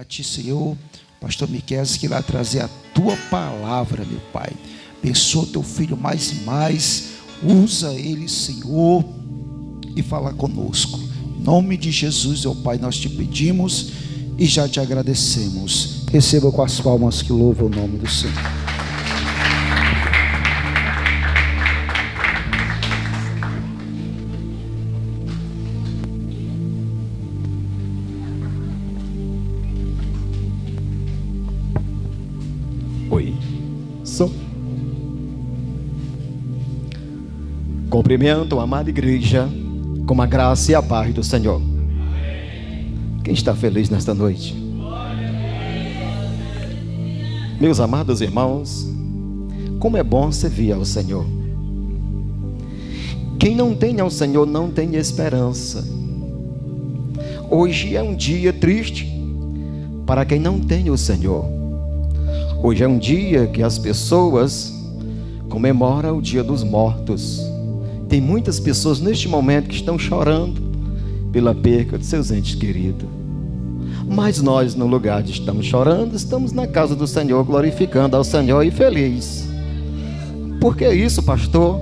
a Ti, Senhor, pastor Miquel, que irá trazer a Tua palavra, meu Pai. Abençoa Teu filho mais e mais, usa ele, Senhor, e fala conosco. Em nome de Jesus, ó Pai, nós Te pedimos e já Te agradecemos. Receba com as palmas que louvam o nome do Senhor. Oi, som. Cumprimento a amada igreja com a graça e a paz do Senhor. Quem está feliz nesta noite? Meus amados irmãos, como é bom servir ao Senhor. Quem não tem ao Senhor não tem esperança. Hoje é um dia triste para quem não tem o Senhor. Hoje é um dia que as pessoas comemoram o Dia dos Mortos. Tem muitas pessoas neste momento que estão chorando pela perca de seus entes queridos. Mas nós, no lugar de estamos chorando, estamos na casa do Senhor, glorificando ao Senhor e feliz. Por que isso, pastor?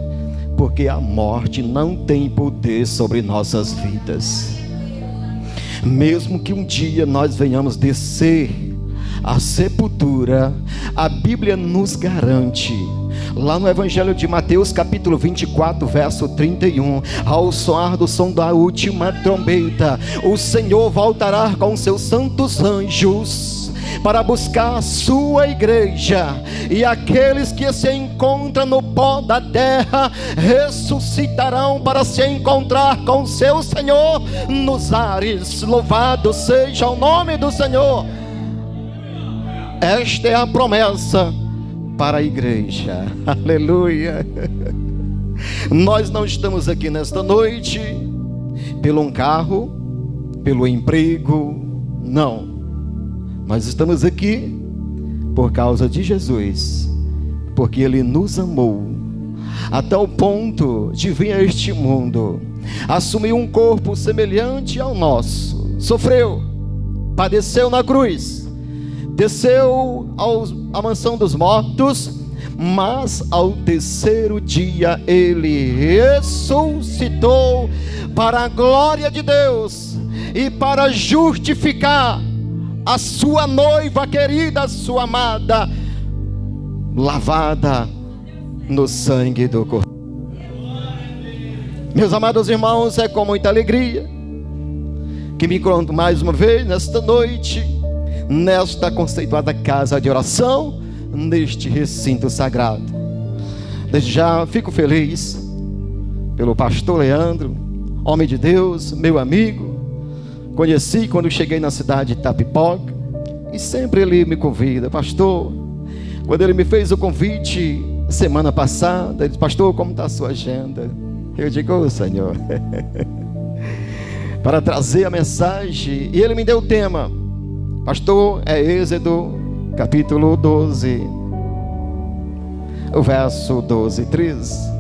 Porque a morte não tem poder sobre nossas vidas. Mesmo que um dia nós venhamos descer à sepultura, a Bíblia nos garante, lá no Evangelho de Mateus capítulo 24, verso 31, ao soar do som da última trombeta, o Senhor voltará com seus santos anjos para buscar a sua igreja, e aqueles que se encontram no pó da terra ressuscitarão para se encontrar com seu Senhor nos ares. Louvado seja o nome do Senhor. Esta é a promessa para a igreja. Aleluia. Nós não estamos aqui nesta noite pelo um carro, pelo emprego, não. Nós estamos aqui por causa de Jesus, porque Ele nos amou até o ponto de vir a este mundo, assumir um corpo semelhante ao nosso, sofreu, padeceu na cruz, desceu à mansão dos mortos, mas ao terceiro dia Ele ressuscitou para a glória de Deus e para justificar a sua noiva querida, a sua amada, lavada no sangue do Cordeiro. Meus amados irmãos, é com muita alegria que me encontro mais uma vez nesta noite, nesta conceituada casa de oração, neste recinto sagrado. Desde já fico feliz pelo pastor Leandro, homem de Deus, meu amigo. Conheci quando cheguei na cidade de Itapipoca, e sempre ele me convida, pastor. Quando ele me fez o convite semana passada, ele disse, pastor, como está a sua agenda? Eu digo, oh, Senhor, para trazer a mensagem, e ele me deu o tema. Pastor, é Êxodo capítulo 12, o verso 12 e 13.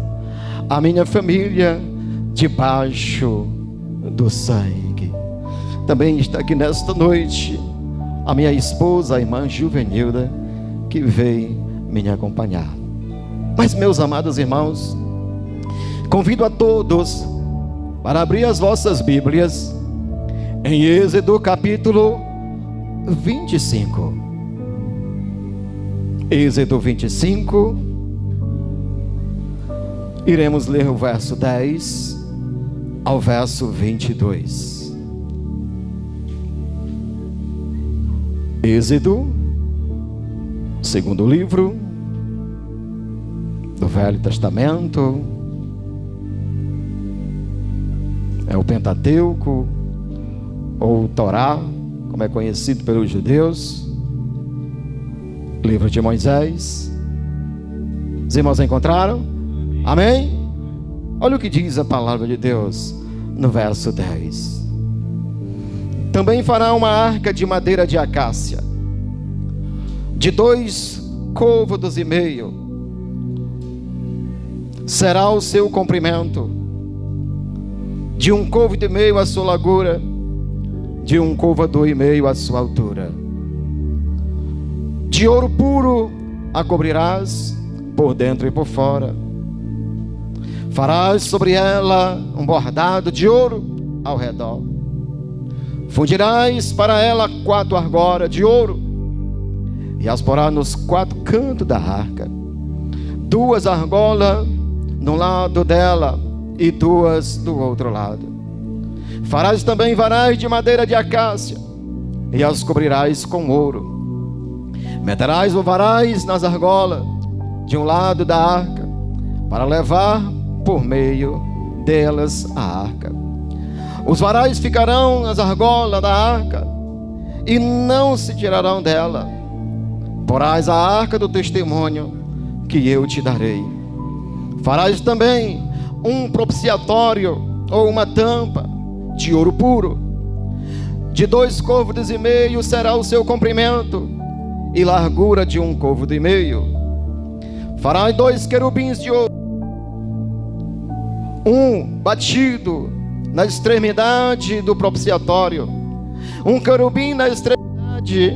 A minha família debaixo do sangue. Também está aqui nesta noite a minha esposa, a irmã Juvenilda, que veio me acompanhar. Mas, meus amados irmãos, convido a todos para abrir as vossas Bíblias em Êxodo capítulo 25. Êxodo 25. Iremos ler o verso 10 ao verso 22. Êxodo, segundo livro do Velho Testamento, é o Pentateuco, ou Torá, como é conhecido pelos judeus, livro de Moisés. Os irmãos encontraram? Amém? Olha o que diz a palavra de Deus no verso 10. Também fará uma arca de madeira de acácia, de 2 côvados e meio, será o seu comprimento, de 1 côvado e meio a sua largura, de 1 côvado e meio a sua altura. De ouro puro a cobrirás por dentro e por fora. Farás sobre ela um bordado de ouro ao redor. Fundirás para ela 4 argolas de ouro e as porás nos 4 cantos da arca. 2 argolas num lado dela e 2 do outro lado. Farás também varais de madeira de acácia e as cobrirás com ouro. Meterás o varais nas argolas de um lado da arca para levar por meio delas a arca. Os varais ficarão nas argolas da arca e não se tirarão dela. Porás a arca do testemunho que eu te darei. Farás também um propiciatório ou uma tampa de ouro puro. De 2 côvados e meio será o seu comprimento e largura de 1 côvado e meio. Farás 2 querubins de ouro, um batido na extremidade do propiciatório, um querubim na extremidade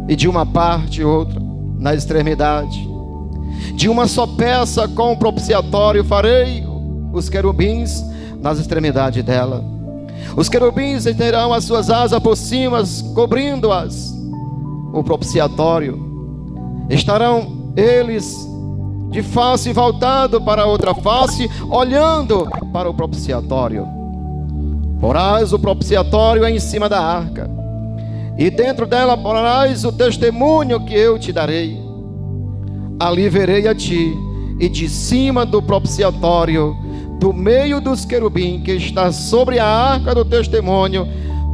e de uma parte outra na extremidade. De uma só peça com o propiciatório farei os querubins nas extremidades dela. Os querubins terão as suas asas por cima, cobrindo-as o propiciatório. Estarão eles de face voltado para a outra face, olhando para o propiciatório. Porás o propiciatório em cima da arca, e dentro dela porás o testemunho que eu te darei. Ali verei a ti, e de cima do propiciatório, do meio dos querubins que está sobre a arca do testemunho,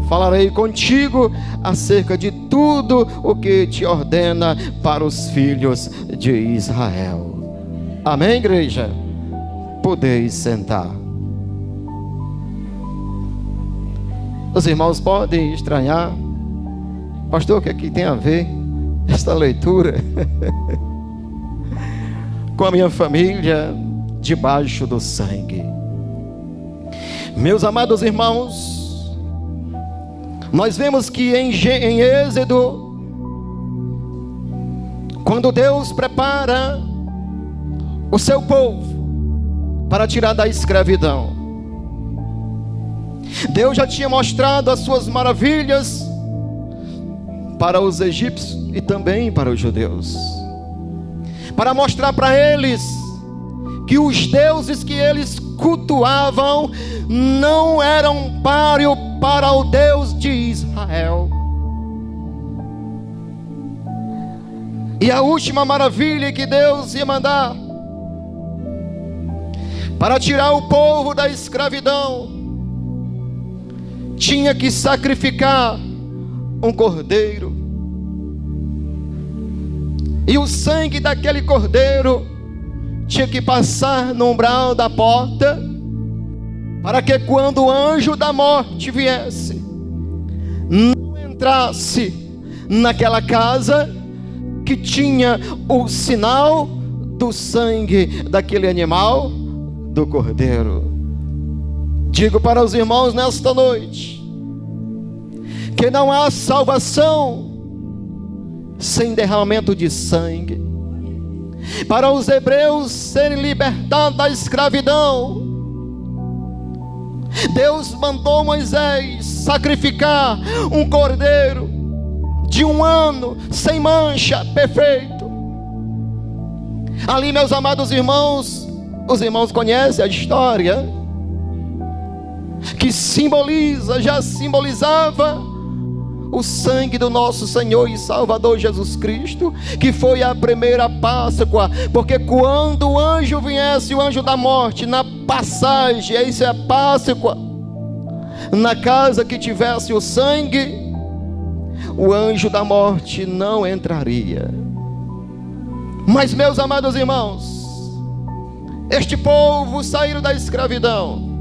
falarei contigo acerca de tudo o que te ordena para os filhos de Israel. Amém, igreja? Podeis sentar. Os irmãos podem estranhar: pastor, o que aqui tem a ver esta leitura com a minha família debaixo do sangue? Meus amados irmãos, nós vemos que em Êxodo, quando Deus prepara o seu povo para tirar da escravidão, Deus já tinha mostrado as suas maravilhas para os egípcios e também para os judeus, para mostrar para eles que os deuses que eles cultuavam não eram páreo para o Deus de Israel. E a última maravilha que Deus ia mandar para tirar o povo da escravidão, tinha que sacrificar um cordeiro, e o sangue daquele cordeiro tinha que passar no umbral da porta, para que quando o anjo da morte viesse, não entrasse naquela casa que tinha o sinal do sangue daquele animal, do cordeiro. Digo para os irmãos nesta noite que não há salvação sem derramamento de sangue. Para os hebreus serem libertados da escravidão, Deus mandou Moisés sacrificar um cordeiro de 1 ano, sem mancha, perfeito. Ali, meus amados irmãos, os irmãos conhecem a história, que já simbolizava o sangue do nosso Senhor e Salvador Jesus Cristo, que foi a primeira Páscoa, porque quando o anjo viesse, o anjo da morte, na passagem, isso é a Páscoa, na casa que tivesse o sangue, o anjo da morte não entraria. Mas, meus amados irmãos, este povo saiu da escravidão,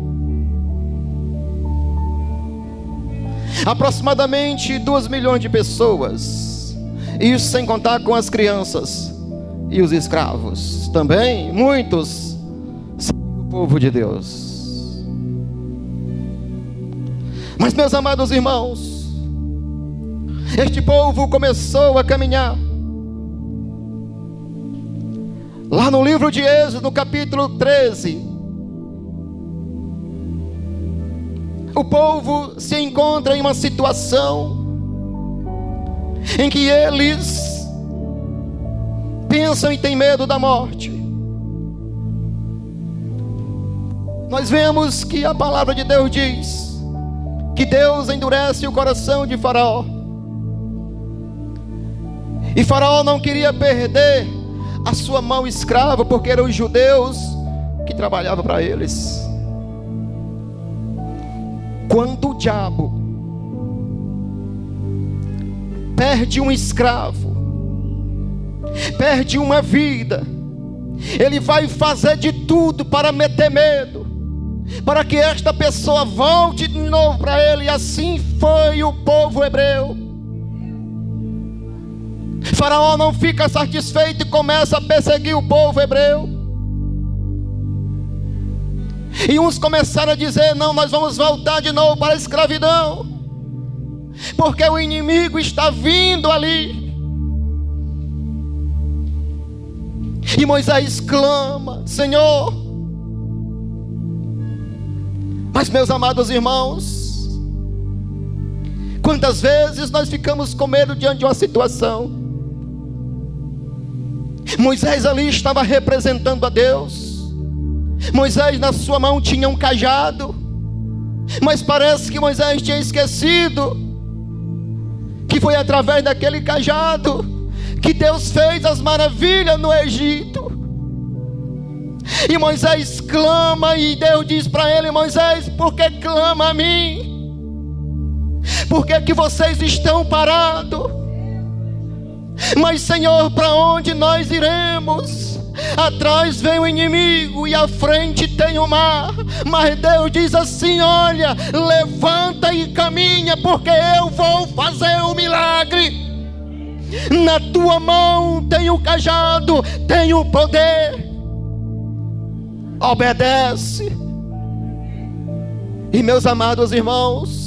aproximadamente 2 milhões de pessoas, isso sem contar com as crianças e os escravos. Também muitos são o povo de Deus. Mas, meus amados irmãos, este povo começou a caminhar Lá no livro de Êxodo, no capítulo 13, o povo se encontra em uma situação em que eles pensam e têm medo da morte. Nós vemos que a palavra de Deus diz que Deus endurece o coração de Faraó. E Faraó não queria perder a sua mão escrava, porque eram os judeus que trabalhavam para eles. Quando o diabo perde um escravo, perde uma vida, ele vai fazer de tudo para meter medo, para que esta pessoa volte de novo para ele. E assim foi o povo hebreu. Faraó não fica satisfeito e começa a perseguir o povo hebreu. E uns começaram a dizer: não, nós vamos voltar de novo para a escravidão, porque o inimigo está vindo ali. E Moisés clama: Senhor. Mas, meus amados irmãos, quantas vezes nós ficamos com medo diante de uma situação? Moisés ali estava representando a Deus. Moisés na sua mão tinha um cajado, mas parece que Moisés tinha esquecido que foi através daquele cajado que Deus fez as maravilhas no Egito. E Moisés clama, e Deus diz para ele: Moisés, por que clama a mim? Por que vocês estão parados? Mas, Senhor, para onde nós iremos? Atrás vem o inimigo e à frente tem o mar. Mas Deus diz assim: olha, levanta e caminha, porque eu vou fazer um milagre. Na tua mão tem o cajado, tem o poder. Obedece. E, meus amados irmãos,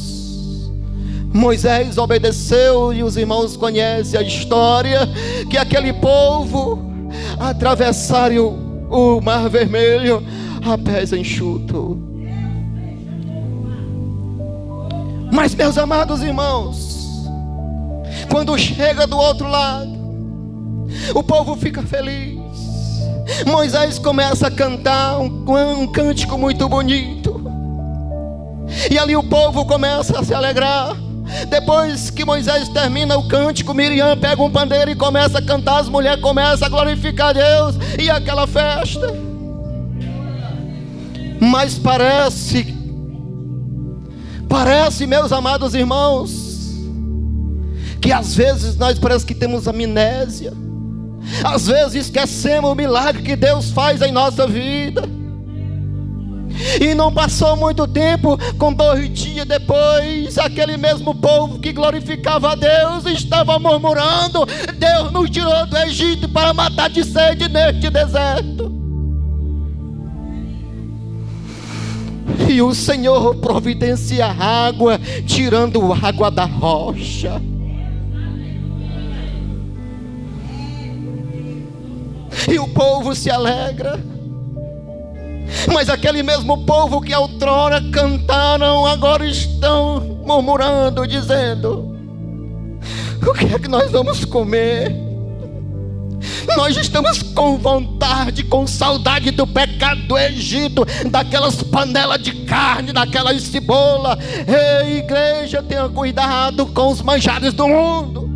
Moisés obedeceu, e os irmãos conhecem a história, que aquele povo atravessaram o Mar Vermelho a pés enxutos. Mas, meus amados irmãos, quando chega do outro lado, o povo fica feliz. Moisés começa a cantar um cântico muito bonito, e ali o povo começa a se alegrar. Depois que Moisés termina o cântico, Miriam pega um pandeiro e começa a cantar. As mulheres começam a glorificar a Deus, e aquela festa. Mas parece, meus amados irmãos, que às vezes nós parece que temos amnésia. Às vezes esquecemos o milagre que Deus faz em nossa vida. E não passou muito tempo, com 2 dias depois, aquele mesmo povo que glorificava a Deus estava murmurando: Deus nos tirou do Egito para matar de sede neste deserto. E o Senhor providencia água, tirando água da rocha. E o povo se alegra. Mas aquele mesmo povo que outrora cantaram, agora estão murmurando, dizendo: o que é que nós vamos comer? Nós estamos com vontade, com saudade do pecado do Egito, daquelas panelas de carne, daquelas cebola. Ei, igreja, tenha cuidado com os manjares do mundo.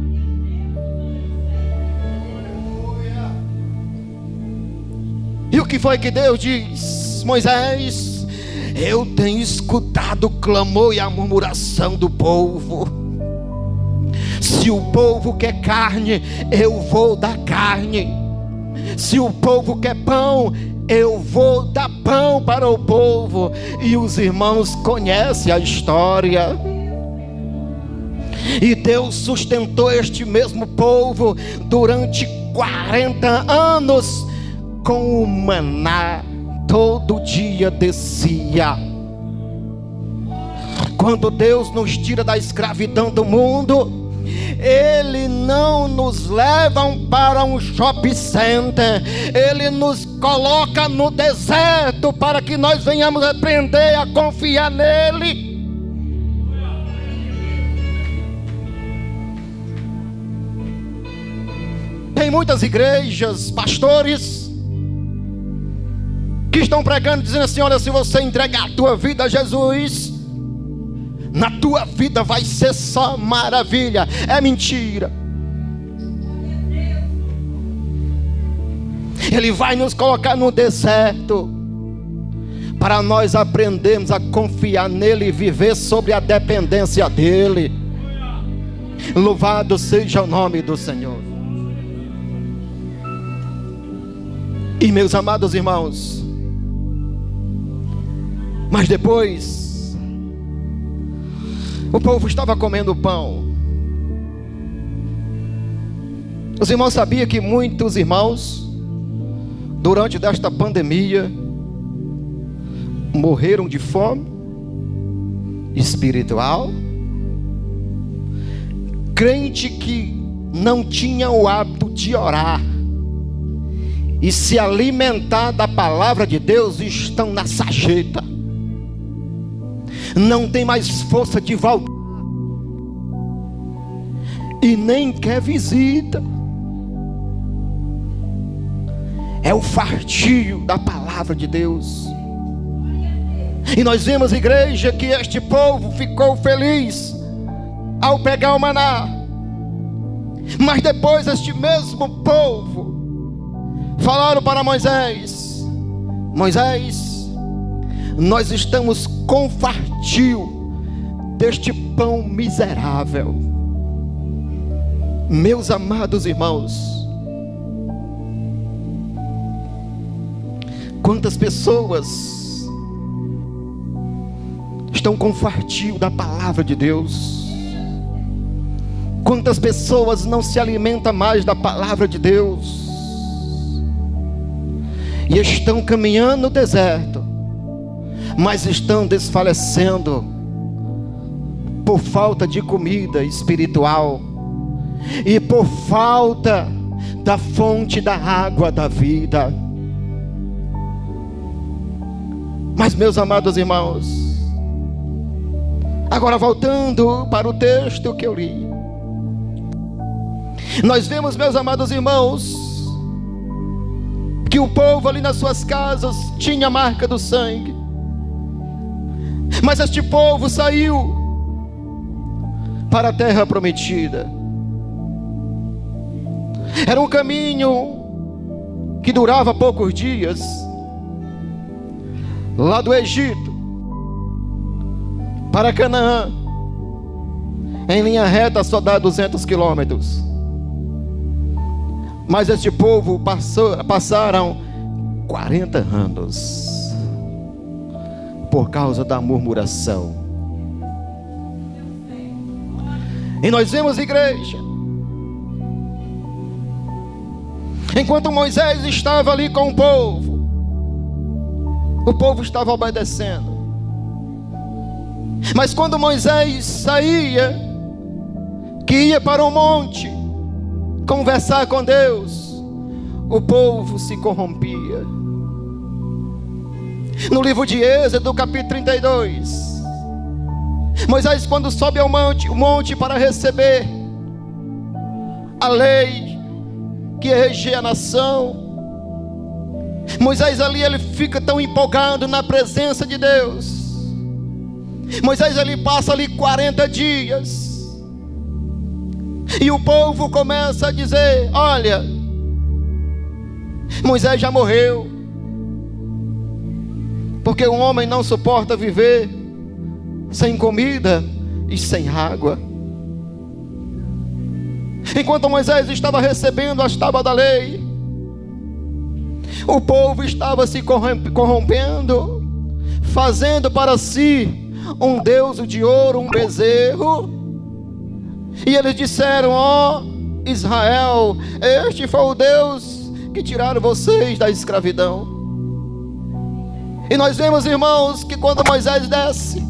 E o que foi que Deus diz? Moisés, eu tenho escutado o clamor e a murmuração do povo. Se o povo quer carne, eu vou dar carne. Se o povo quer pão, eu vou dar pão para o povo. E os irmãos conhecem a história. E Deus sustentou este mesmo povo durante 40 anos com o maná. Todo dia descia. Quando Deus nos tira da escravidão do mundo, Ele não nos nos levam para um shopping center, Ele nos coloca no deserto para que nós venhamos aprender a confiar nele. Tem muitas igrejas, pastores, que estão pregando, dizendo assim: olha, se você entregar a tua vida a Jesus, na tua vida vai ser só maravilha. É mentira. Ele vai nos colocar no deserto para nós aprendermos a confiar nele e viver sobre a dependência dele. Louvado seja o nome do Senhor. E meus amados irmãos, mas depois o povo estava comendo pão. Os irmãos sabiam que muitos irmãos, durante desta pandemia, morreram de fome espiritual. Crente que não tinha o hábito de orar e se alimentar da palavra de Deus, estão na sarjeta, não tem mais força de voltar e nem quer visita. É o fartio da palavra de Deus. E nós vemos, igreja, que este povo ficou feliz ao pegar o maná. Mas depois este mesmo povo falaram para Moisés: Moisés, nós estamos com fartio deste pão miserável. Meus amados irmãos, quantas pessoas estão com fartio da palavra de Deus? Quantas pessoas não se alimentam mais da palavra de Deus e estão caminhando no deserto, mas estão desfalecendo por falta de comida espiritual e por falta da fonte da água da vida. Mas, meus amados irmãos, agora voltando para o texto que eu li, nós vemos, meus amados irmãos, que o povo ali nas suas casas tinha a marca do sangue. Mas este povo saiu para a terra prometida. Era um caminho que durava poucos dias. Lá do Egito para Canaã, em linha reta, só dá 200 quilômetros. Mas este povo passaram 40 anos por causa da murmuração. E nós vemos, igreja, enquanto Moisés estava ali com o povo estava obedecendo. Mas quando Moisés saía, que ia para o monte conversar com Deus, o povo se corrompia. No livro de Êxodo, capítulo 32, Moisés, quando sobe ao monte para receber a lei que regia a nação, Moisés ali, ele fica tão empolgado na presença de Deus. Moisés, ele passa ali 40 dias. E o povo começa a dizer: olha, Moisés já morreu, porque o homem não suporta viver sem comida e sem água. Enquanto Moisés estava recebendo as tábuas da lei, o povo estava se corrompendo, fazendo para si um deus de ouro, um bezerro. E eles disseram: ó Israel, este foi o Deus que tiraram vocês da escravidão. E nós vemos, irmãos, que quando Moisés desce,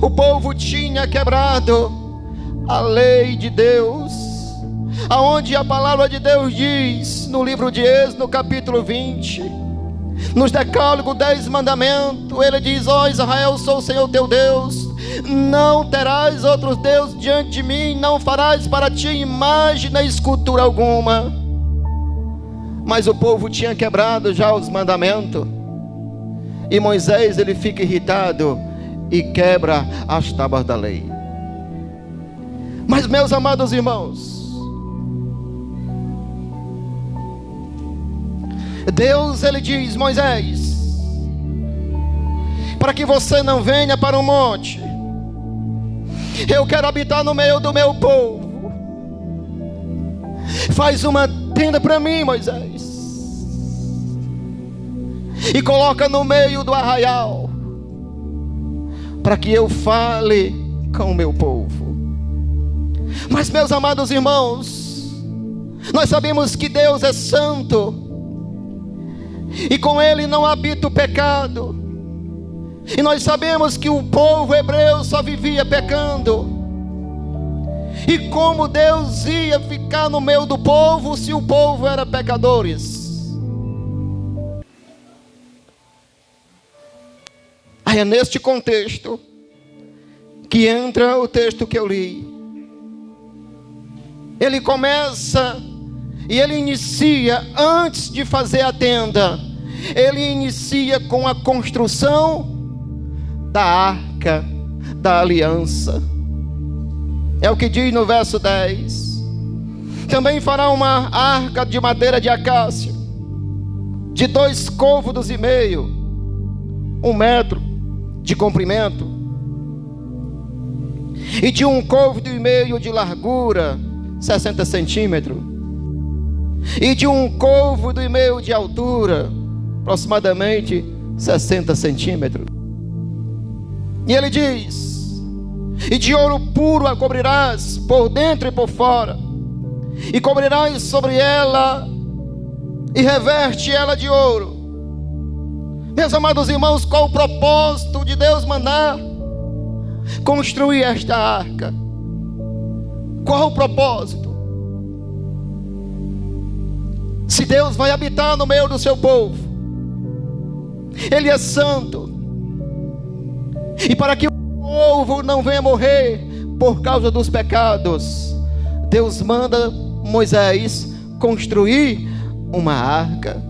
o povo tinha quebrado a lei de Deus. aonde a palavra de Deus diz, no livro de Êxodo, no capítulo 20, nos decálogos 10 mandamentos, ele diz: ó Israel, sou o Senhor teu Deus, não terás outros deuses diante de mim, não farás para ti imagem nem escultura alguma. Mas o povo tinha quebrado já os mandamentos, e Moisés, ele fica irritado e quebra as tábuas da lei. Mas, meus amados irmãos, Deus, ele diz: Moisés, para que você não venha para o monte, eu quero habitar no meio do meu povo. Faz uma tenda para mim, Moisés, e coloca no meio do arraial, para que eu fale com o meu povo. Mas, meus amados irmãos, nós sabemos que Deus é santo, e com Ele não habita o pecado. E nós sabemos que o povo hebreu só vivia pecando. E como Deus ia ficar no meio do povo se o povo era pecadores? Aí é neste contexto que entra o texto que eu li. Ele começa e ele inicia, antes de fazer a tenda, ele inicia com a construção da arca da aliança. É o que diz no verso 10. Também fará uma arca de madeira de acácia, de 2 côvados e meio, 1 metro de comprimento, e de 1 côvado e meio de largura, 60 centímetros, e de 1 côvado e meio de altura, aproximadamente 60 centímetros. E ele diz: e de ouro puro a cobrirás por dentro e por fora, e cobrirás sobre ela e reverte ela de ouro. Meus amados irmãos, qual o propósito de Deus mandar construir esta arca? Qual o propósito? Se Deus vai habitar no meio do seu povo, Ele é santo, e para que o povo não venha morrer por causa dos pecados, Deus manda Moisés construir uma arca.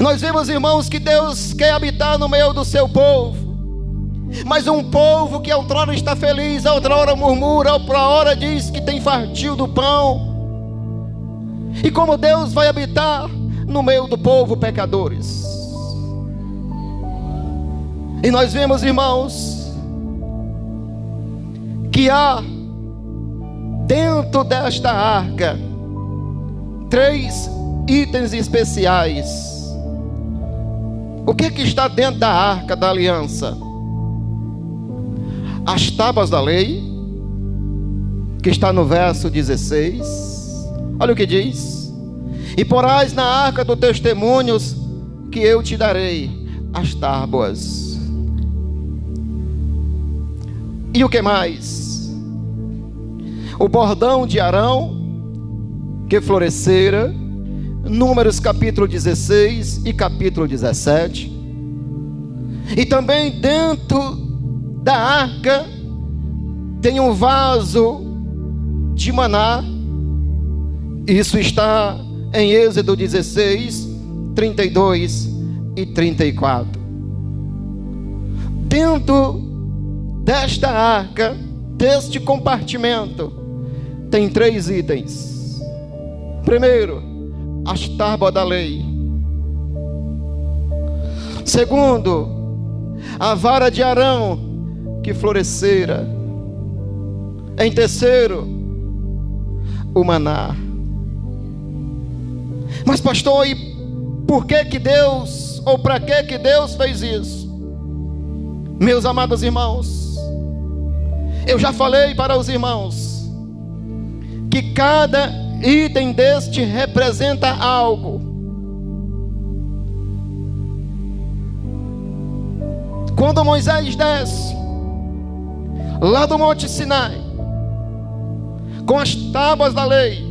Nós vemos, irmãos, que Deus quer habitar no meio do seu povo, mas um povo que outrora está feliz, outrora murmura, outra hora diz que tem fartio do pão. E como Deus vai habitar no meio do povo pecadores? E nós vemos, irmãos, que há dentro desta arca 3 itens especiais. O que está dentro da arca da aliança? As tábuas da lei, que está no verso 16. Olha o que diz: e porás na arca dos testemunhos que eu te darei as tábuas. E o que mais? O bordão de Arão, que florescera, Números capítulo 16 e capítulo 17. E também dentro da arca tem um vaso de maná. Isso está em Êxodo 16, 32 e 34. Dentro desta arca, deste compartimento, tem 3 itens. Primeiro, as tábuas da lei. Segundo, a vara de Arão que florescera. Em terceiro, o maná. Mas pastor, e por que Deus, ou para que Deus fez isso? Meus amados irmãos, eu já falei para os irmãos que cada item deste representa algo. Quando Moisés desce lá do Monte Sinai, com as tábuas da lei.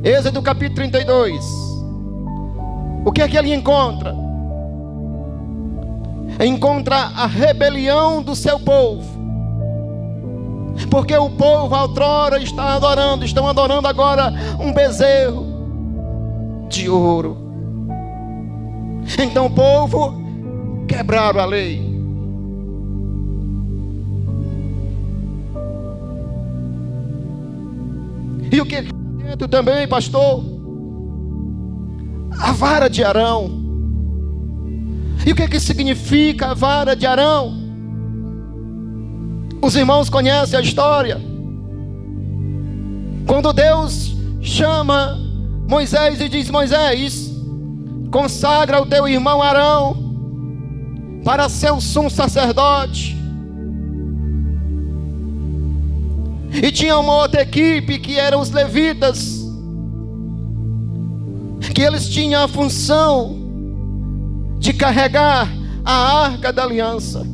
Êxodo capítulo 32. O que é que ele encontra? Encontra a rebelião do seu povo. Porque o povo outrora estão adorando agora um bezerro de ouro. Então o povo quebraram a lei. E o que dentro também, pastor? A vara de Arão. E o que significa a vara de Arão? Os irmãos conhecem a história. Quando Deus chama Moisés e diz: Moisés, consagra o teu irmão Arão para ser o sumo sacerdote. E tinha uma outra equipe que eram os levitas, que eles tinham a função de carregar a arca da aliança.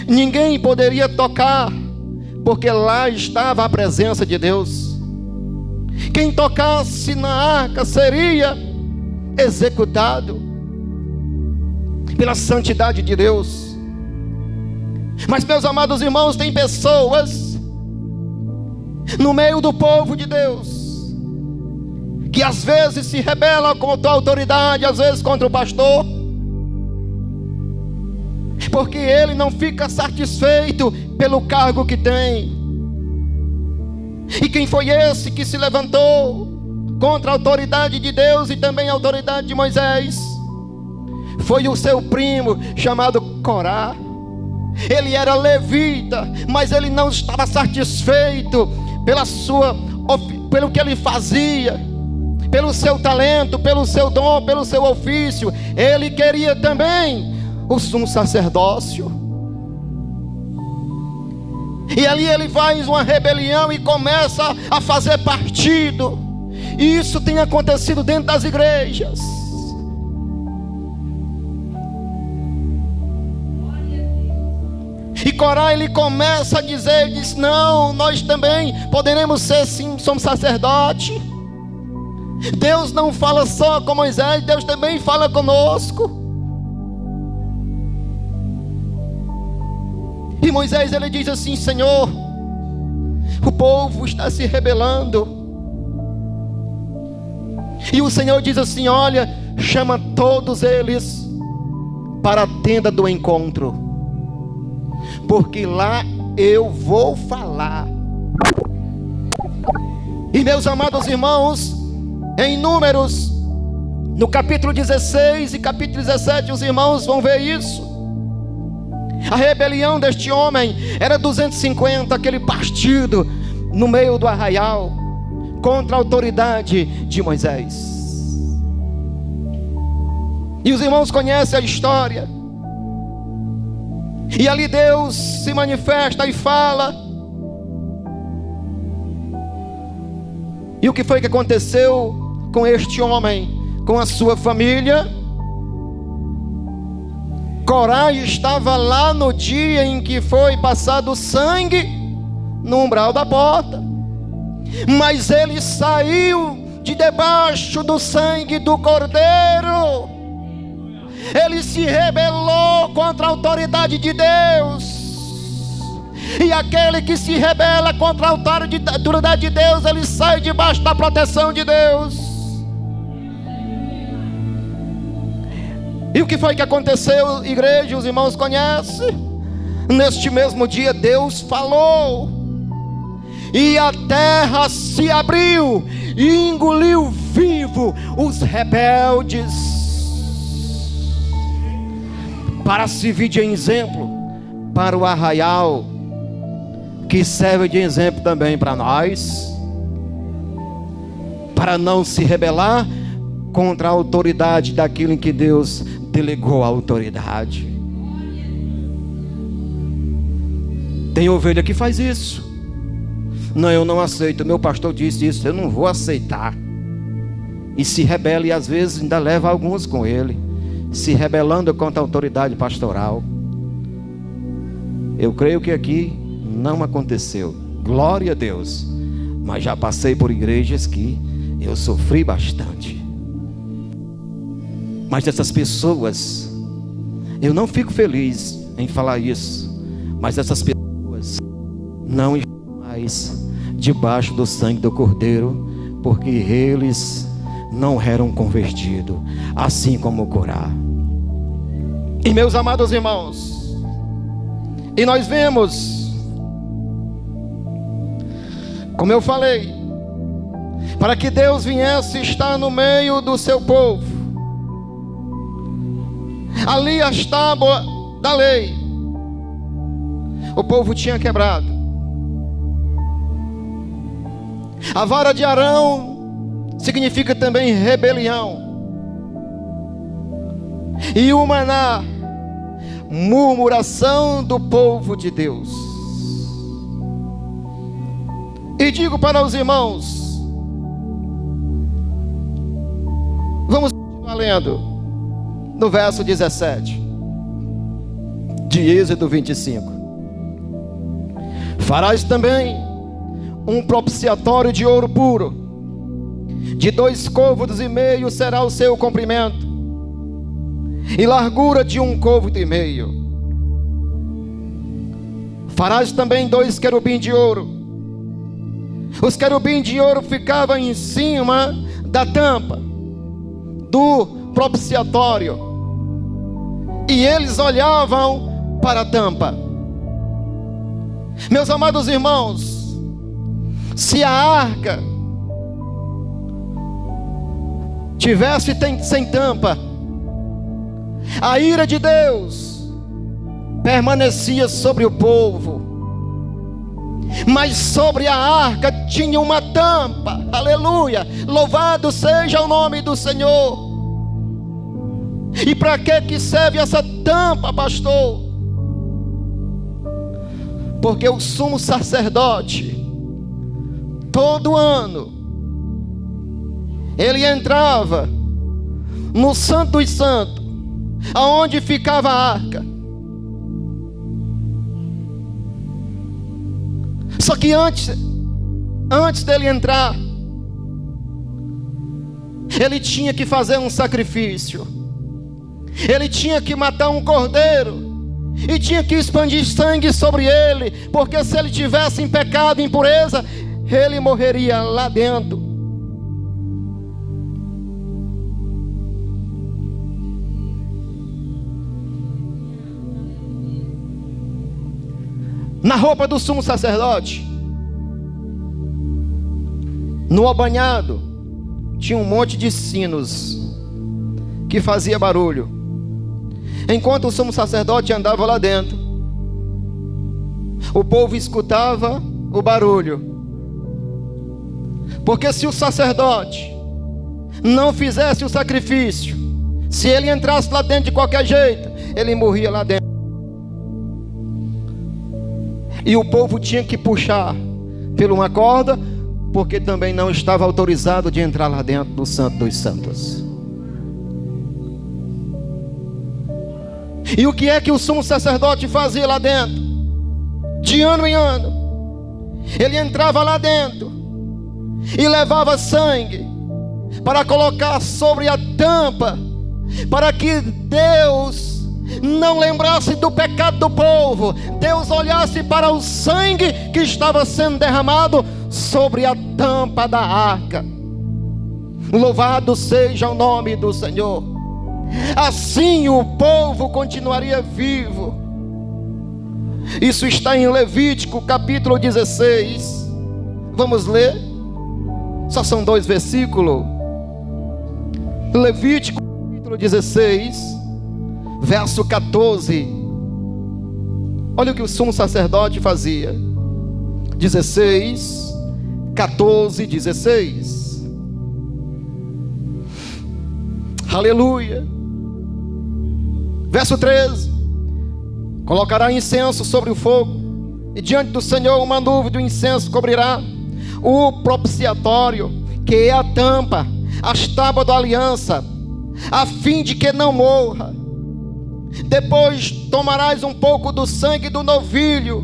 Ninguém poderia tocar, porque lá estava a presença de Deus. Quem tocasse na arca seria executado pela santidade de Deus. Mas, meus amados irmãos, tem pessoas no meio do povo de Deus que às vezes se rebelam contra a autoridade, às vezes contra o pastor, porque ele não fica satisfeito pelo cargo que tem. E quem foi esse que se levantou contra a autoridade de Deus e também a autoridade de Moisés? Foi o seu primo chamado Corá. Ele era levita, mas ele não estava satisfeito pelo que ele fazia, pelo seu talento, pelo seu dom, pelo seu ofício. Ele queria também o sumo sacerdócio. E ali ele faz uma rebelião e começa a fazer partido. E isso tem acontecido dentro das igrejas. E Corá, ele começa a dizer, diz: não, nós também poderemos ser sim, somos sacerdote. Deus não fala só com Moisés, Deus também fala conosco. E Moisés, ele diz assim: Senhor, o povo está se rebelando. E o Senhor diz assim: olha, chama todos eles para a tenda do encontro, porque lá eu vou falar. E meus amados irmãos, em Números, no capítulo 16 e capítulo 17, os irmãos vão ver isso. A rebelião deste homem era 250, aquele partido no meio do arraial, contra a autoridade de Moisés. E os irmãos conhecem a história. E ali Deus se manifesta e fala. E o que foi que aconteceu com este homem, com a sua família? Corá estava lá no dia em que foi passado o sangue no umbral da porta, mas ele saiu de debaixo do sangue do cordeiro. Ele se rebelou contra a autoridade de Deus. E aquele que se rebela contra a autoridade de Deus, ele sai debaixo da proteção de Deus. E o que foi que aconteceu, igreja? Os irmãos conhecem. Neste mesmo dia Deus falou, e a terra se abriu e engoliu vivo os rebeldes, para servir de exemplo para o arraial, que serve de exemplo também para nós, para não se rebelar contra a autoridade daquilo em que Deus delegou a autoridade. Tem ovelha que faz isso. Não, eu não aceito, meu pastor disse isso, eu não vou aceitar. E se rebela, e às vezes ainda leva alguns com ele, se rebelando contra a autoridade pastoral. Eu creio que aqui não aconteceu. Glória a Deus. Mas já passei por igrejas que eu sofri bastante. Mas essas pessoas, eu não fico feliz em falar isso, mas essas pessoas não estão mais debaixo do sangue do Cordeiro, porque eles não eram convertidos, assim como Corá. E meus amados irmãos, e nós vemos, como eu falei, para que Deus viesse estar no meio do seu povo, ali as tábuas da lei, o povo tinha quebrado. A vara de Arão significa também rebelião. E o maná, murmuração do povo de Deus. E digo para os irmãos, vamos continuar lendo no verso 17 de Êxodo 25. Farás também um propiciatório de ouro puro, de 2 côvados e meio será o seu comprimento, e largura de 1 côvado e meio. Farás também 2 querubins de ouro. Os querubins de ouro ficavam em cima da tampa do propiciatório, e eles olhavam para a tampa. Meus amados irmãos, se a arca tivesse sem tampa, a ira de Deus permanecia sobre o povo, mas sobre a arca tinha uma tampa. Aleluia, louvado seja o nome do Senhor. E para que serve essa tampa, pastor? Porque o sumo sacerdote, todo ano, ele entrava no Santo dos Santos, aonde ficava a arca. Só que antes dele entrar, ele tinha que fazer um sacrifício. Ele tinha que matar um cordeiro e tinha que expandir sangue sobre ele, porque se ele tivesse em pecado e impureza, ele morreria lá dentro. Na roupa do sumo sacerdote, no abanhado, tinha um monte de sinos que fazia barulho. Enquanto o sumo sacerdote andava lá dentro, o povo escutava o barulho. Porque se o sacerdote não fizesse o sacrifício, se ele entrasse lá dentro de qualquer jeito, ele morria lá dentro. E o povo tinha que puxar por uma corda, porque também não estava autorizado de entrar lá dentro do Santo dos Santos. E o que é que o sumo sacerdote fazia lá dentro? De ano em ano, ele entrava lá dentro e levava sangue para colocar sobre a tampa, para que Deus não lembrasse do pecado do povo. Deus olhasse para o sangue que estava sendo derramado sobre a tampa da arca. Louvado seja o nome do Senhor. Assim o povo continuaria vivo. Isso está em Levítico capítulo 16. Vamos ler. Só são 2 versículos. Levítico capítulo 16, verso 14. Olha o que o sumo sacerdote fazia. 16, 14, 16. Aleluia. Verso 13. Colocará incenso sobre o fogo, e diante do Senhor uma nuvem do incenso cobrirá o propiciatório, que é a tampa, as tábuas da aliança, a fim de que não morra. Depois tomarás um pouco do sangue do novilho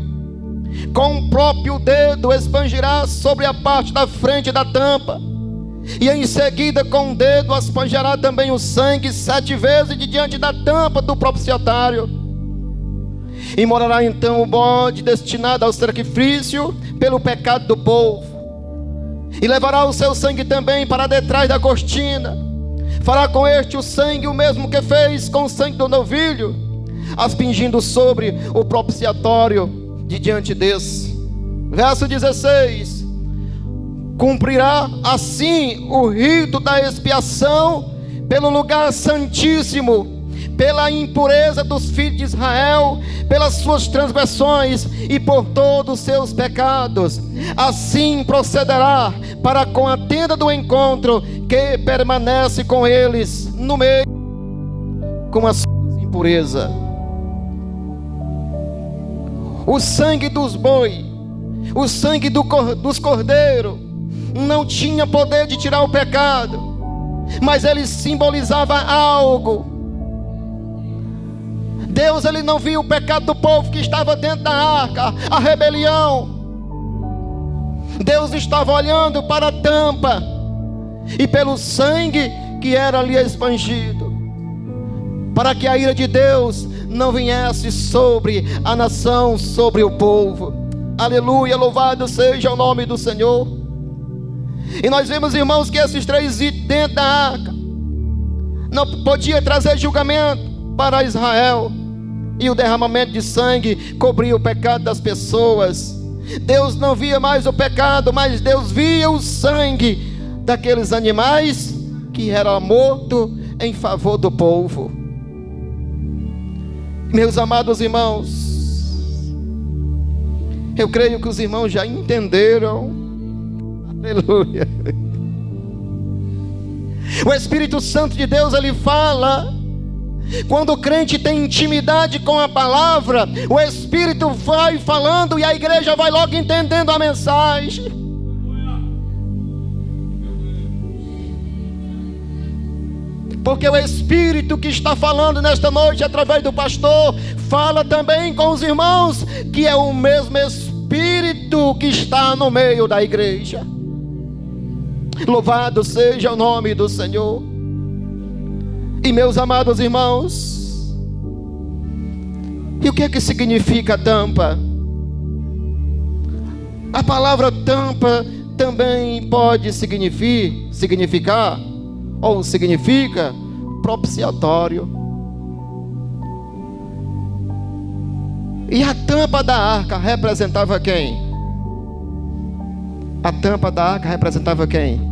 com o próprio dedo expangirá sobre a parte da frente da tampa, e em seguida com o dedo aspergerá também o sangue 7 vezes de diante da tampa do propiciatório. E morará então o bode destinado ao sacrifício pelo pecado do povo, e levará o seu sangue também para detrás da cortina. Fará com este o sangue o mesmo que fez com o sangue do novilho, aspergindo sobre o propiciatório de diante desse. Verso 16: cumprirá assim o rito da expiação pelo lugar santíssimo, pela impureza dos filhos de Israel, pelas suas transgressões e por todos os seus pecados. Assim procederá para com a tenda do encontro, que permanece com eles no meio, com a sua impureza. O sangue dos bois, o sangue dos cordeiros, não tinha poder de tirar o pecado, mas ele simbolizava algo. Deus, ele não viu o pecado do povo que estava dentro da arca, a rebelião. Deus estava olhando para a tampa e pelo sangue que era ali expandido, para que a ira de Deus não viesse sobre a nação, sobre o povo. Aleluia, louvado seja o nome do Senhor. E nós vemos, irmãos, que esses 3 itens dentro da arca não podia trazer julgamento para Israel, e o derramamento de sangue cobria o pecado das pessoas. Deus não via mais o pecado, mas Deus via o sangue daqueles animais que eram mortos em favor do povo. Meus amados irmãos, eu creio que os irmãos já entenderam. Aleluia. O Espírito Santo de Deus, ele fala. Quando o crente tem intimidade com a palavra, o Espírito vai falando e a igreja vai logo entendendo a mensagem. Porque o Espírito que está falando nesta noite através do pastor, fala também com os irmãos, que é o mesmo Espírito que está no meio da igreja. Louvado seja o nome do Senhor. E meus amados irmãos, e o que é que significa tampa? A palavra tampa também pode significar ou significa propiciatório. E a tampa da arca representava quem? A tampa da arca representava quem?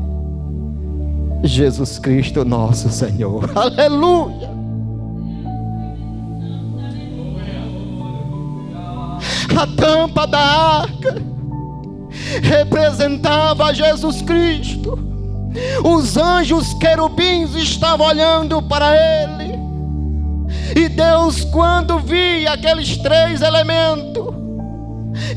Jesus Cristo, nosso Senhor. Aleluia. A tampa da arca representava Jesus Cristo. Os anjos querubins estavam olhando para ele, e Deus, quando via aqueles 3 elementos,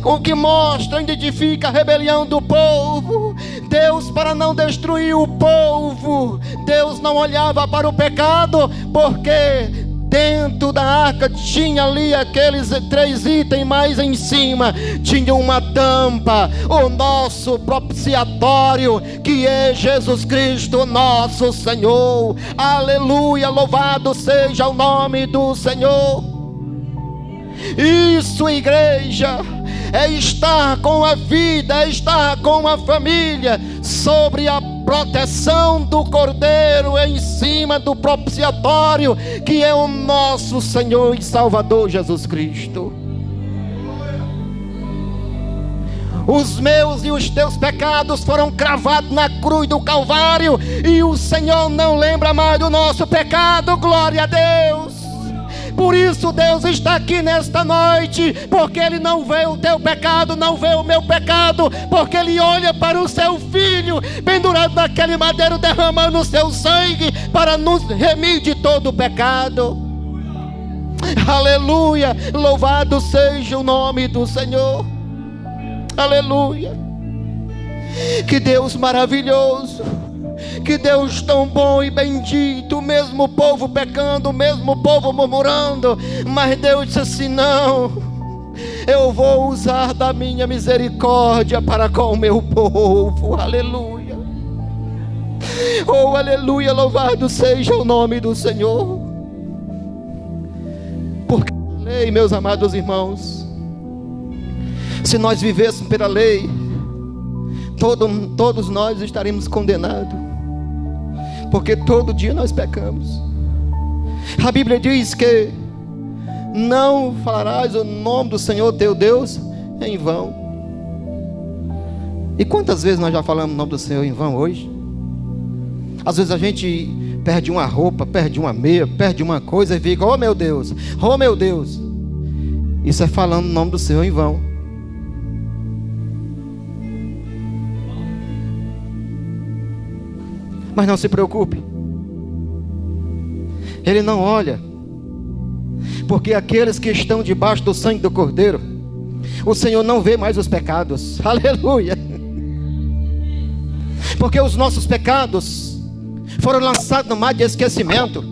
o que mostra, identifica a rebelião do povo, Deus, para não destruir o povo, Deus não olhava para o pecado, porque dentro da arca tinha ali aqueles 3 itens, mais em cima tinha uma tampa, o nosso propiciatório, que é Jesus Cristo, nosso Senhor. Aleluia, louvado seja o nome do Senhor. Isso, igreja, é estar com a vida, é estar com a família, sobre a proteção do Cordeiro, em cima do propiciatório, que é o nosso Senhor e Salvador Jesus Cristo. Os meus e os teus pecados foram cravados na cruz do Calvário, e o Senhor não lembra mais do nosso pecado. Glória a Deus. Por isso Deus está aqui nesta noite, porque Ele não vê o teu pecado, não vê o meu pecado, porque Ele olha para o seu Filho pendurado naquele madeiro, derramando o seu sangue para nos remir de todo o pecado. Aleluia, louvado seja o nome do Senhor. Aleluia. Que Deus maravilhoso, que Deus tão bom e bendito. O mesmo povo pecando, o mesmo povo murmurando, mas Deus disse assim: não, eu vou usar da minha misericórdia para com o meu povo. Aleluia. Oh, aleluia, louvado seja o nome do Senhor. Porque a lei, meus amados irmãos, se nós vivêssemos pela lei, todos nós estaríamos condenados, porque todo dia nós pecamos. A Bíblia diz que não falarás o nome do Senhor teu Deus em vão. E quantas vezes nós já falamos o nome do Senhor em vão hoje? Às vezes a gente perde uma roupa, perde uma meia, perde uma coisa e fica: oh meu Deus, oh meu Deus. Isso é falando o nome do Senhor em vão. Mas não se preocupe, Ele não olha, porque aqueles que estão debaixo do sangue do Cordeiro, o Senhor não vê mais os pecados. Aleluia. Porque os nossos pecados foram lançados no mar de esquecimento.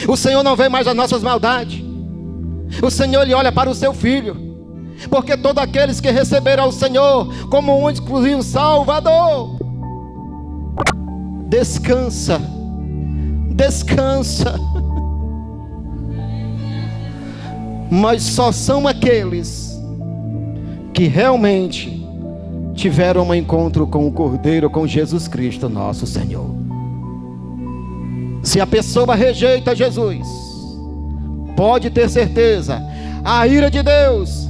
O Senhor não vê mais as nossas maldades. O Senhor lhe olha para o seu Filho, porque todos aqueles que receberam o Senhor como um exclusivo Salvador, descansa, descansa. Mas só são aqueles que realmente tiveram um encontro com o Cordeiro, com Jesus Cristo nosso Senhor. Se a pessoa rejeita Jesus, pode ter certeza, a ira de Deus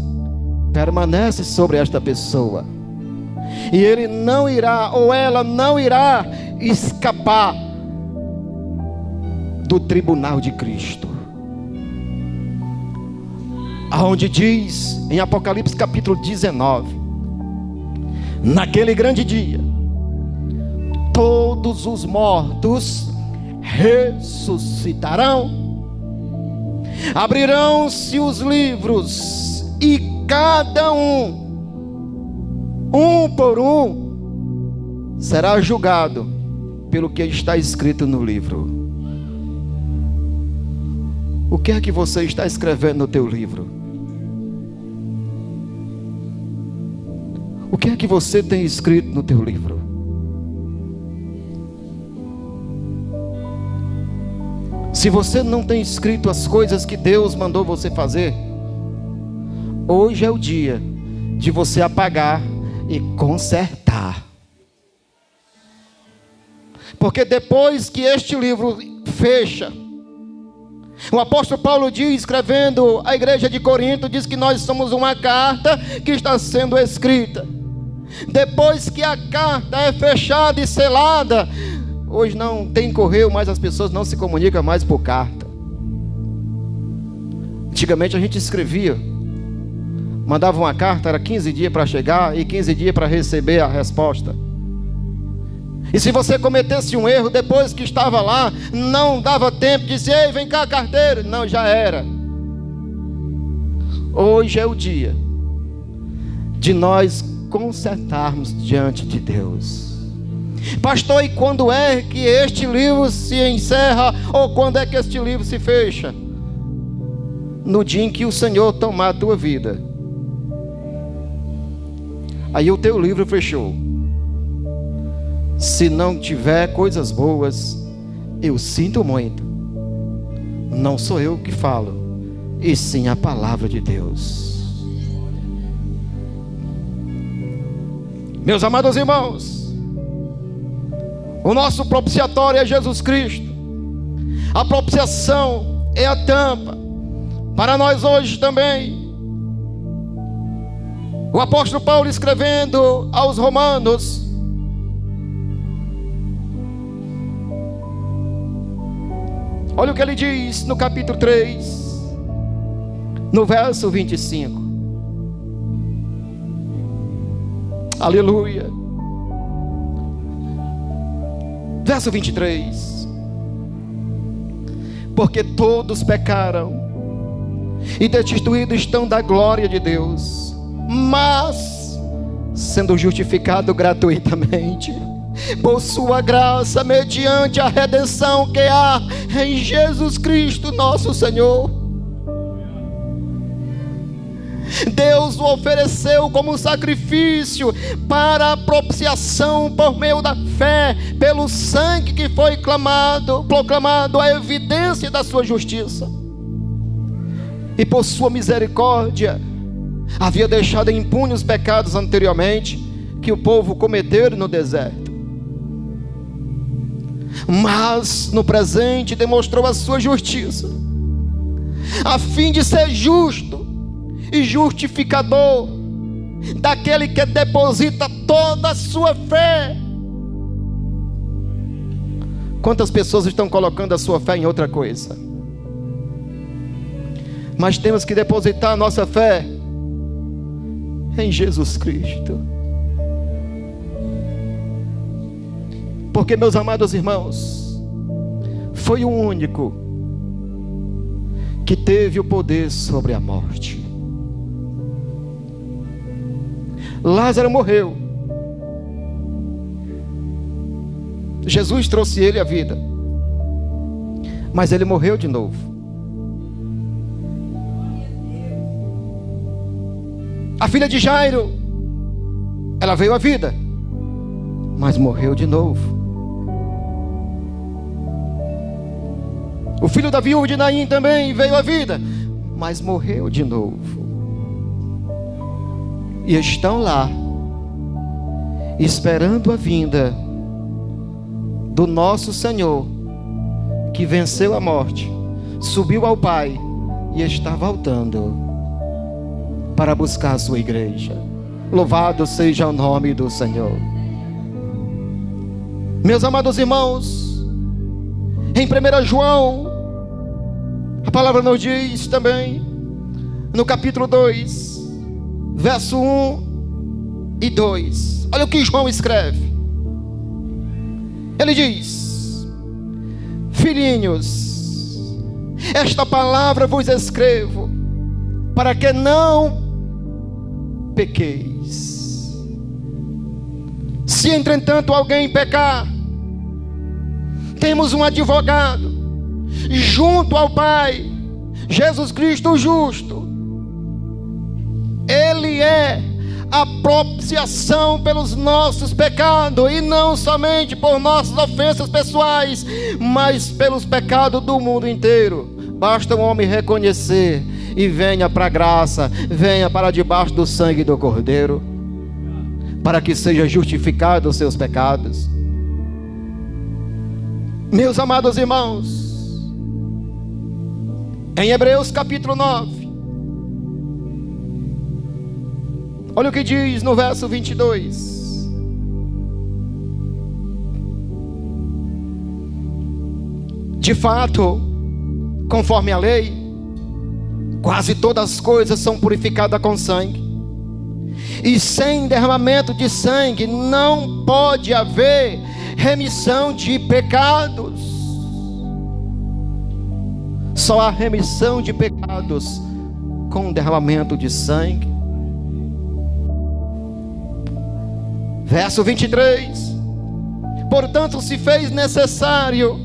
permanece sobre esta pessoa, e ele não irá, ou ela não irá escapar do tribunal de Cristo, aonde diz em Apocalipse capítulo 19: naquele grande dia, todos os mortos ressuscitarão, abrirão-se os livros, e cada um por um, será julgado pelo que está escrito no livro. O que é que você está escrevendo no teu livro? O que é que você tem escrito no teu livro? Se você não tem escrito as coisas que Deus mandou você fazer, hoje é o dia de você apagar e consertar. Porque depois que este livro fecha, o apóstolo Paulo diz, escrevendo à igreja de Corinto, diz que nós somos uma carta que está sendo escrita. Depois que a carta é fechada e selada, hoje não tem correio, mas as pessoas não se comunicam mais por carta. Antigamente a gente escrevia, mandava uma carta, era 15 dias para chegar e 15 dias para receber a resposta. E se você cometesse um erro depois que estava lá, não dava tempo de dizer: ei, vem cá, carteiro. Não, já era. Hoje é o dia de nós consertarmos diante de Deus. Pastor, e quando é que este livro se encerra? Ou quando é que este livro se fecha? No dia em que o Senhor tomar a tua vida. Aí o teu livro fechou. Se não tiver coisas boas, eu sinto muito. Não sou eu que falo, e sim a palavra de Deus. Meus amados irmãos, o nosso propiciatório é Jesus Cristo. A propiciação é a tampa para nós hoje também. O apóstolo Paulo, escrevendo aos Romanos, olha o que ele diz no capítulo 3, no verso 25. Aleluia. Verso 23. Porque todos pecaram e destituídos estão da glória de Deus, mas sendo justificado gratuitamente por sua graça, mediante a redenção que há em Jesus Cristo nosso Senhor. Deus o ofereceu como sacrifício para a propiciação por meio da fé, pelo sangue que foi proclamado a evidência da sua justiça. E por sua misericórdia, havia deixado impune os pecados anteriormente que o povo cometeu no deserto. Mas no presente demonstrou a sua justiça, a fim de ser justo e justificador daquele que deposita toda a sua fé. Quantas pessoas estão colocando a sua fé em outra coisa? Mas temos que depositar a nossa fé em Jesus Cristo. Porque, meus amados irmãos, foi o único que teve o poder sobre a morte. Lázaro morreu. Jesus trouxe ele à vida, mas ele morreu de novo. A filha de Jairo, ela veio à vida, mas morreu de novo. O filho da viúva de Naim também veio à vida, mas morreu de novo. E estão lá, esperando a vinda do nosso Senhor, que venceu a morte, subiu ao Pai e está voltando para buscar a sua igreja. Louvado seja o nome do Senhor. Meus amados irmãos, em 1 João, a palavra nos diz também, no capítulo 2, verso 1 e 2. Olha o que João escreve. Ele diz: filhinhos, esta palavra vos escrevo, para que não pequeis. Se entretanto alguém pecar, temos um advogado junto ao Pai, Jesus Cristo o justo. Ele é a propiciação pelos nossos pecados, e não somente por nossas ofensas pessoais, mas pelos pecados do mundo inteiro. Basta um homem reconhecer e venha para a graça, venha para debaixo do sangue do Cordeiro, para que seja justificado os seus pecados. Meus amados irmãos, em Hebreus capítulo 9, olha o que diz no verso 22. De fato, conforme a lei, quase todas as coisas são purificadas com sangue, e sem derramamento de sangue não pode haver remissão de pecados. Só há remissão de pecados com derramamento de sangue. Verso 23. Portanto, se fez necessário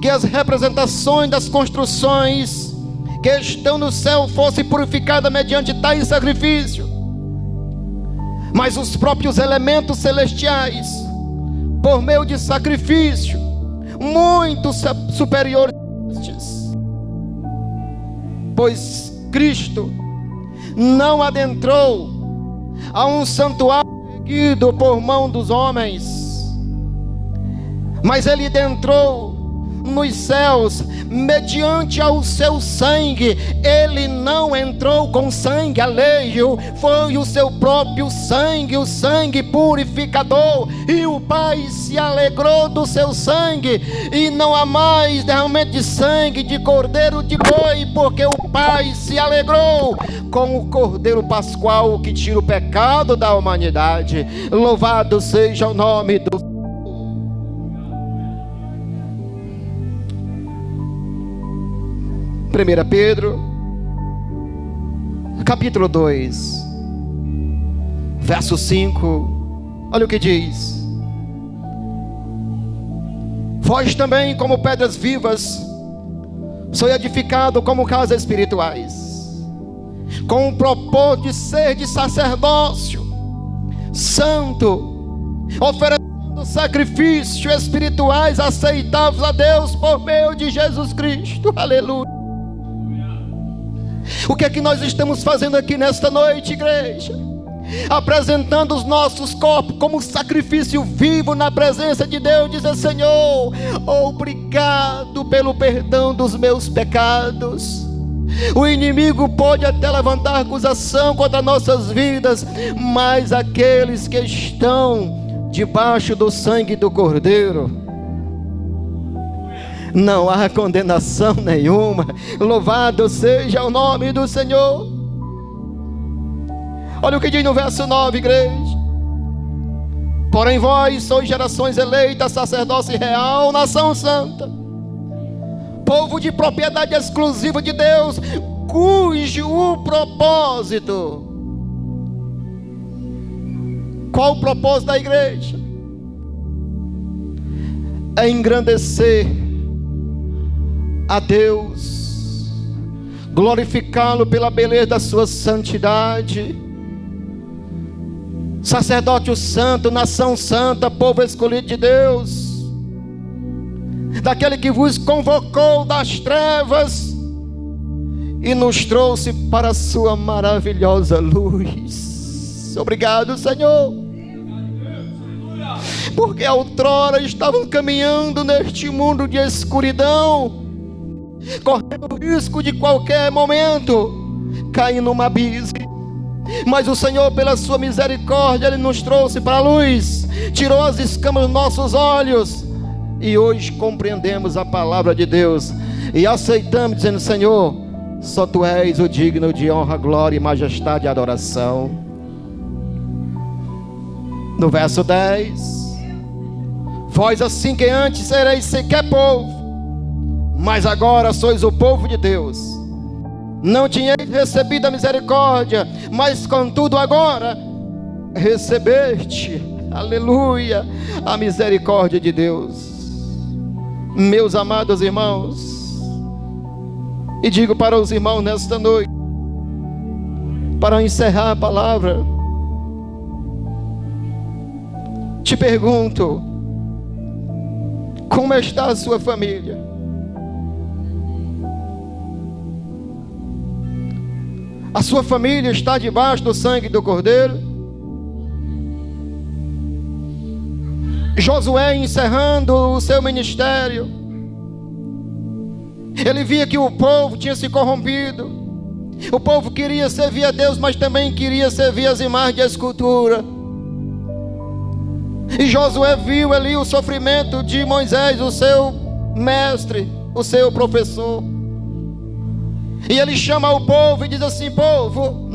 que as representações das construções que estão no céu fossem purificadas mediante tais sacrifício. Mas os próprios elementos celestiais, por meio de sacrifício muito superiores, pois Cristo não adentrou a um santuário erguido por mão dos homens, mas ele adentrou nos céus mediante ao seu sangue. Ele não entrou com sangue alheio, foi o seu próprio sangue, o sangue purificador, e o Pai se alegrou do seu sangue. E não há mais derramamento de sangue de cordeiro de boi, porque o Pai se alegrou com o cordeiro pascual que tira o pecado da humanidade. Louvado seja o nome do 1 Pedro, capítulo 2, verso 5, olha o que diz: vós também, como pedras vivas, sois edificados como casas espirituais, com o propósito de ser de sacerdócio santo, oferecendo sacrifícios espirituais aceitáveis a Deus por meio de Jesus Cristo. Aleluia. O que é que nós estamos fazendo aqui nesta noite, igreja? Apresentando os nossos corpos como sacrifício vivo na presença de Deus, dizendo: Senhor, obrigado pelo perdão dos meus pecados. O inimigo pode até levantar acusação contra nossas vidas, mas aqueles que estão debaixo do sangue do Cordeiro, não há condenação nenhuma. Louvado seja o nome do Senhor. Olha o que diz no verso 9, igreja: porém vós sois gerações eleitas, sacerdócio real, nação santa, povo de propriedade exclusiva de Deus, cujo o propósito... Qual o propósito da igreja? É engrandecer a Deus, glorificá-lo pela beleza da sua santidade. Sacerdócio santo, nação santa, povo escolhido de Deus, daquele que vos convocou das trevas e nos trouxe para a sua maravilhosa luz. Obrigado, Senhor, porque outrora estavam caminhando neste mundo de escuridão, correndo o risco de qualquer momento cair numa abismo. Mas o Senhor, pela sua misericórdia, Ele nos trouxe para a luz, tirou as escamas dos nossos olhos, e hoje compreendemos a palavra de Deus e aceitamos, dizendo: Senhor, só Tu és o digno de honra, glória e majestade e adoração. No verso 10: vós assim que antes sereis sequer povo, mas agora sois o povo de Deus. Não tinhais recebido a misericórdia, mas contudo agora recebeste, aleluia, a misericórdia de Deus. Meus amados irmãos, e digo para os irmãos nesta noite, para encerrar a palavra, te pergunto: como está a sua família? A sua família está debaixo do sangue do Cordeiro? Josué, encerrando o seu ministério, ele via que o povo tinha se corrompido. O povo queria servir a Deus, mas também queria servir as imagens de escultura. E Josué viu ali o sofrimento de Moisés, o seu mestre, o seu professor. E ele chama o povo e diz assim: povo,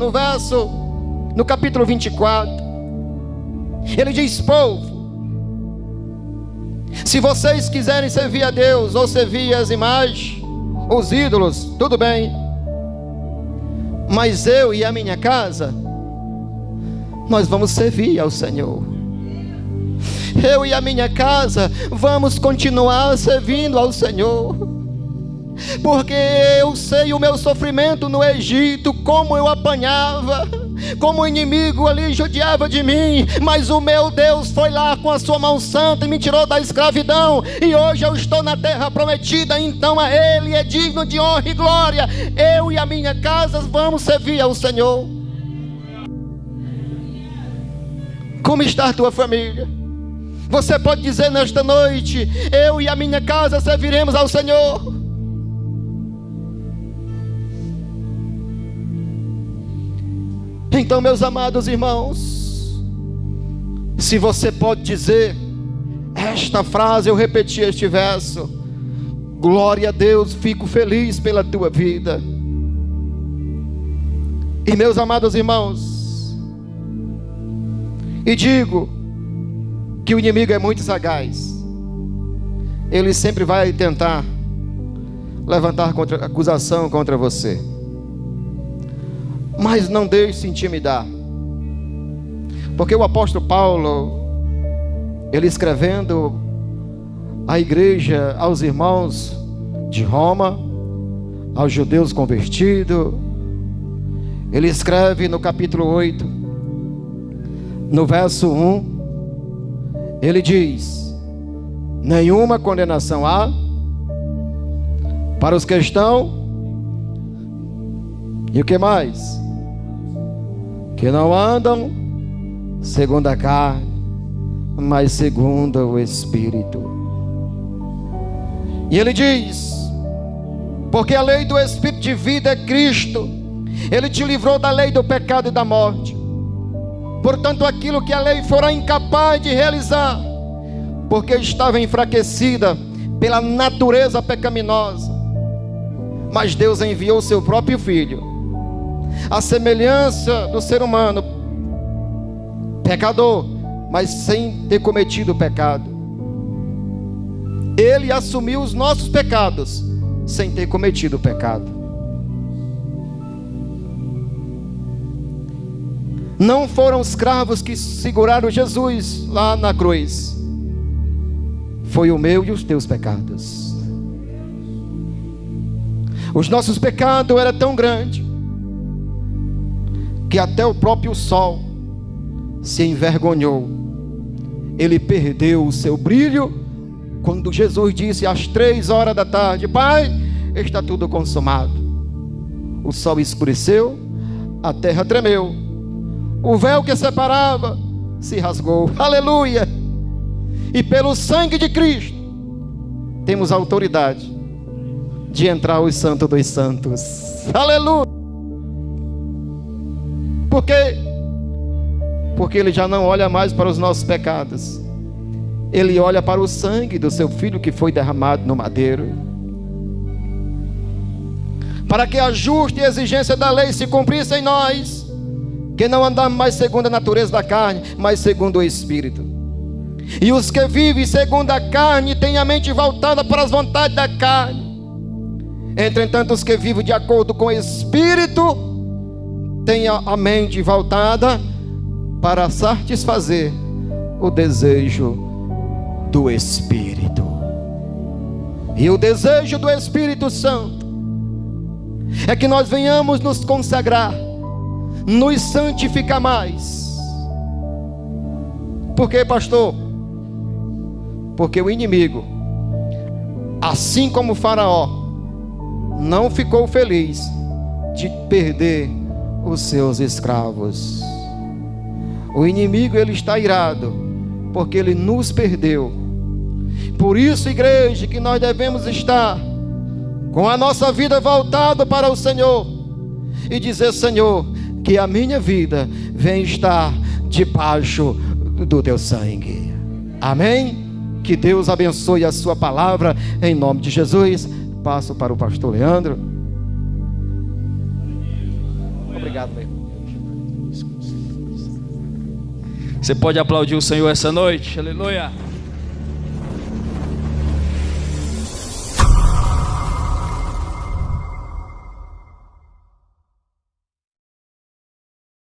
no capítulo 24, ele diz: povo, se vocês quiserem servir a Deus ou servir as imagens, os ídolos, tudo bem, mas eu e a minha casa, nós vamos servir ao Senhor. Eu e a minha casa vamos continuar servindo ao Senhor, porque eu sei o meu sofrimento no Egito, como eu apanhava, como o inimigo ali judiava de mim, mas o meu Deus foi lá com a sua mão santa e me tirou da escravidão, e hoje eu estou na terra prometida. Então a Ele é digno de honra e glória. Eu e a minha casa vamos servir ao Senhor. Como está a tua família? Você pode dizer nesta noite: eu e a minha casa serviremos ao Senhor. Então, meus amados irmãos, se você pode dizer esta frase, eu repeti este verso: glória a Deus, fico feliz pela tua vida. E meus amados irmãos, e digo que o inimigo é muito sagaz. Ele sempre vai tentar levantar acusação contra você, mas não deixe se intimidar, porque o apóstolo Paulo, ele escrevendo à igreja, aos irmãos de Roma, aos judeus convertidos, Ele escreve no capítulo 8, no verso 1, ele diz: nenhuma condenação há para os que estão, e o que mais? Que não andam segundo a carne, mas segundo o Espírito. E ele diz: porque a lei do Espírito de vida é Cristo, ele te livrou da lei do pecado e da morte. Portanto, aquilo que a lei fora incapaz de realizar, porque estava enfraquecida pela natureza pecaminosa, mas Deus enviou o seu próprio Filho, a semelhança do ser humano, pecador, mas sem ter cometido o pecado. Ele assumiu os nossos pecados, sem ter cometido o pecado. Não foram os cravos que seguraram Jesus lá na cruz, foi o meu e os teus pecados. Os nossos pecados eram tão grandes que até o próprio sol se envergonhou. Ele perdeu o seu brilho quando Jesus disse às 3 horas da tarde: Pai, está tudo consumado. O sol escureceu, a terra tremeu, o véu que separava se rasgou. Aleluia! E pelo sangue de Cristo temos autoridade de entrar aos santos dos santos. Aleluia! Por quê? Porque Ele já não olha mais para os nossos pecados, Ele olha para o sangue do seu Filho que foi derramado no madeiro, para que a justa exigência da lei se cumprisse em nós, que não andamos mais segundo a natureza da carne, mas segundo o Espírito. E os que vivem segundo a carne têm a mente voltada para as vontades da carne. Entretanto, os que vivem de acordo com o Espírito têm a mente voltada para satisfazer o desejo do Espírito. E o desejo do Espírito Santo é que nós venhamos nos consagrar, nos santificar mais. Por quê, pastor? Porque o inimigo, assim como o Faraó, não ficou feliz de perder os seus escravos. O inimigo, ele está irado porque ele nos perdeu. Por isso, igreja, que nós devemos estar com a nossa vida voltada para o Senhor e dizer: Senhor, que a minha vida venha estar debaixo do teu sangue. Amém? Que Deus abençoe a sua palavra em nome de Jesus. Passo para o pastor Leandro. Obrigado, meu irmão. Você pode aplaudir o Senhor essa noite? Aleluia.